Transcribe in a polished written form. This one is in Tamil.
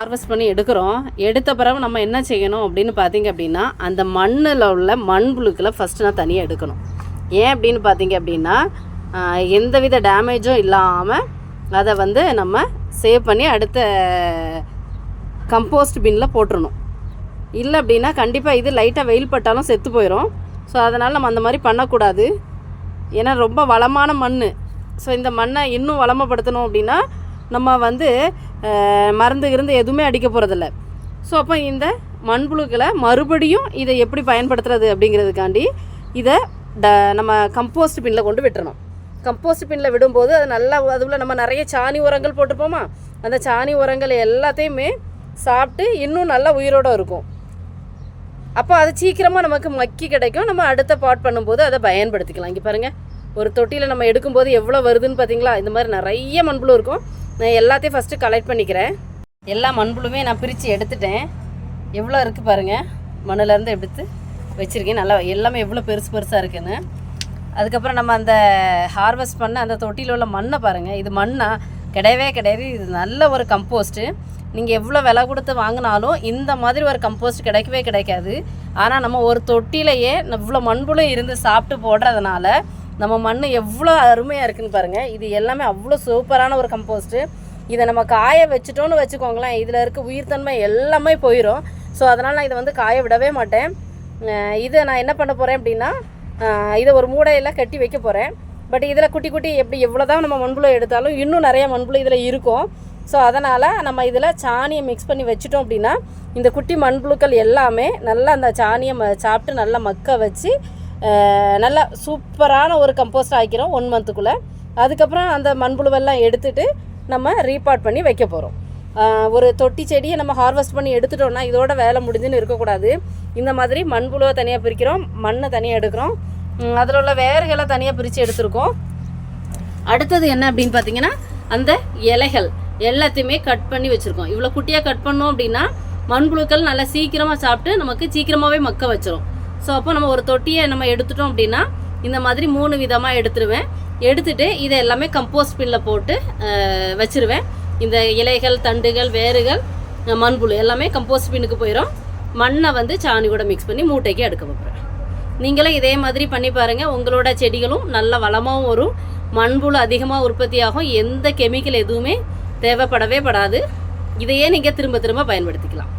ஹார்வெஸ்ட் பண்ணி எடுத்த பிறகு நம்ம என்ன செய்யணும் அப்படின்னு பார்த்தீங்க அப்படின்னா, அந்த மண்ணில் உள்ள மண்புழுக்களை ஃபஸ்ட்டு நான் தனியாக எடுக்கணும். ஏன் அப்படின்னு பார்த்தீங்க அப்படின்னா, எந்தவித டேமேஜும் இல்லாமல் அதை வந்து நம்ம சேவ் பண்ணி அடுத்த கம்போஸ்ட் பின்னில் போட்டுறணும். இல்லை அப்படின்னா கண்டிப்பாக இது லைட்டாக வெயில் பட்டாலும் செத்து போயிடும். ஸோ அதனால் நம்ம அந்த மாதிரி பண்ணக்கூடாது. ஏன்னா ரொம்ப வளமான மண். ஸோ இந்த மண்ணை இன்னும் வளமப்படுத்தணும் அப்படின்னா நம்ம வந்து மருந்து எதுவுமே அடிக்க போகிறதில்ல. ஸோ அப்போ இந்த மண்புழுக்களை மறுபடியும் இதை எப்படி பயன்படுத்துறது அப்படிங்கிறதுக்காண்டி இதை நம்ம கம்போஸ்ட் பின்னில் கொண்டு விட்டுறணும். கம்போஸ்ட் பின்னில் விடும்போது அது நல்லா அதுக்குள்ள நம்ம நிறைய சாணி உரங்கள் போட்டுப்போமா, அந்த சாணி உரங்கள் எல்லாத்தையுமே சாப்பிட்டு இன்னும் நல்லா உயிரோடு இருக்கும். அப்போ அது சீக்கிரமாக நமக்கு மக்கி கிடைக்கும். நம்ம அடுத்த பாட் பண்ணும்போது அதை பயன்படுத்திக்கலாம். இங்கே பாருங்கள், ஒரு தொட்டியில் நம்ம எடுக்கும்போது எவ்வளோ வருதுன்னு பார்த்தீங்களா? இந்த மாதிரி நிறைய மண்புழு இருக்கும். நான் எல்லாத்தையும் ஃபஸ்ட்டு கலெக்ட் பண்ணிக்கிறேன். எல்லா மண்புழுமே நான் பிரித்து எடுத்துட்டேன். எவ்வளோ இருக்குது பாருங்கள், மண்ணிலேருந்து எடுத்து வச்சுருக்கேன். நல்லா எல்லாமே எவ்வளோ பெருசாக இருக்குதுன்னு. அதுக்கப்புறம் நம்ம அந்த ஹார்வெஸ்ட் பண்ண அந்த தொட்டியில் உள்ள மண்ணை பாருங்கள். இது மண்ணா? கிடையாது. இது நல்ல ஒரு கம்போஸ்ட்டு. நீங்கள் எவ்வளோ விலை கொடுத்து வாங்கினாலும் இந்த மாதிரி ஒரு கம்போஸ்ட் கிடைக்காது. ஆனால் நம்ம ஒரு தொட்டிலையே இவ்வளோ மண்புழு இருந்து சாப்பிட்டு போடுறதுனால நம்ம மண் எவ்வளோ அருமையாக இருக்குதுன்னு பாருங்கள். இது எல்லாமே அவ்வளோ சூப்பரான ஒரு கம்போஸ்ட்டு. இதை நம்ம காய வச்சுட்டோன்னு வச்சுக்கோங்களேன், இதில் இருக்க உயிர்த்தன்மை எல்லாமே போயிடும். ஸோ அதனால் நான் இதை வந்து காய விடவே மாட்டேன். இதை நான் என்ன பண்ண போகிறேன் அப்படின்னா, இதை ஒரு மூடையில் கட்டி வைக்க போகிறேன். பட் இதில் குட்டி எவ்வளோ தான் நம்ம மண்புழு எடுத்தாலும் இன்னும் நிறைய மண்புழு இதில் இருக்கும். ஸோ அதனால் நம்ம இதில் சாணியை மிக்ஸ் பண்ணி வச்சுட்டோம் அப்படின்னா இந்த குட்டி மண்புழுக்கள் எல்லாமே நல்லா அந்த சாணியை சாப்பிட்டு நல்லா மக்க வச்சு நல்லா சூப்பரான ஒரு கம்போஸ்ட் ஆக்கிரும் 1 மந்த்துக்குள்ளே. அதுக்கப்புறம் அந்த மண்புழுவெல்லாம் எடுத்துகிட்டு நம்ம ரீபாட் பண்ணி வைக்க போகிறோம். ஒரு தொட்டி செடியை நம்ம ஹார்வெஸ்ட் பண்ணி எடுத்துட்டோம்னா இதோட வேலை முடிஞ்சுன்னு இருக்கக்கூடாது. இந்த மாதிரி மண்புழுவை தனியாக பிரிக்கிறோம், மண்ணை தனியாக எடுக்கிறோம், அதில் உள்ள வேர்களை தனியாக பிரித்து எடுத்துருக்கோம். அடுத்தது என்ன அப்படின்னு பார்த்தீங்கன்னா, அந்த இலைகள் எல்லாத்தையுமே கட் பண்ணி வச்சுருக்கோம். இவ்வளோ குட்டியாக கட் பண்ணோம் அப்படின்னா மண்புழுக்கள் நல்லா சீக்கிரமாக சாப்பிட்டு நமக்கு சீக்கிரமாகவே மக்க வச்சிரும். ஸோ அப்போ நம்ம ஒரு தொட்டியை நம்ம எடுத்துட்டோம் அப்படின்னா இந்த மாதிரி 3 விதமாக எடுத்துருவேன். எடுத்துகிட்டு இதை எல்லாமே கம்போஸ்ட் பின்னில் போட்டு வச்சுருவேன். இந்த இலைகள், தண்டுகள், வேர்கள், மண்புழு எல்லாமே கம்போஸ்ட் பின்னுக்கு போயிடும். மண்ணை வந்து சாணி கூட மிக்ஸ் பண்ணி மூட்டைக்கு எடுக்க வைப்பேன். நீங்களும் இதே மாதிரி பண்ணி பாருங்கள். உங்களோட செடிகளும் நல்ல வளமாகவும் வரும், மண்புழு அதிகமாக உற்பத்தியாகும், எந்த கெமிக்கல் எதுவுமே தேவைப்படவே படாது. இதையே நீங்கள் திரும்ப பயன்படுத்திக்கலாம்.